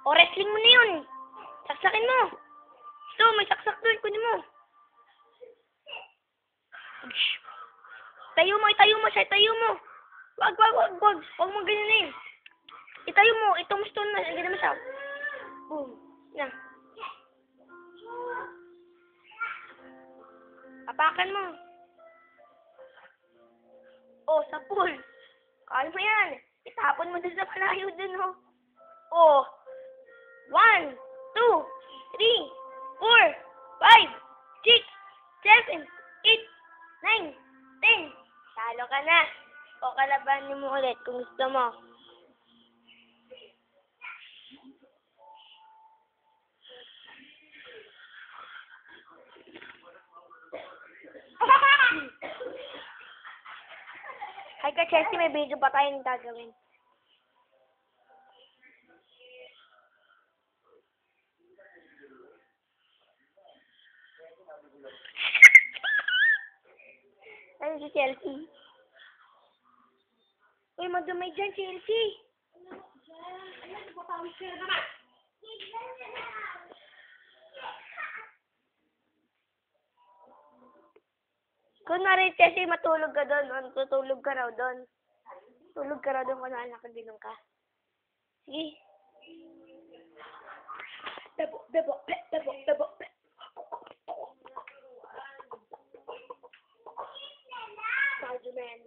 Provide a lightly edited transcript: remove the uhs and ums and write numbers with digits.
O, wrestling mo na yun. Saksakin mo. Ito, may saksak doon. Kunin mo. Itayo mo siya. Itayo mo. Wag. Wag mo ganyan eh. Itayo mo. Ito mo stone na. Ganyan mo siya. Boom. Na. Apakan mo. Oh, sa pool. Kaya mo yan. Itapon mo dun sa malayo dun, oh. Oh. 1, 2, 3, 4, 5, 6, 7, 8, 9, 10. Talo ka na. O kalabanin mo ulit kung gusto mo. Hi ka, Chelsea. May video pa tayong gagawin. Ano si Chelsea? Uy, madumay dyan, Chelsea. Kunwari, Chelsea, matulog ka doon. Tutulog ka raw doon. Tulog ka raw doon kung nakabilong ka. Sige. Bebo. Spider-Man.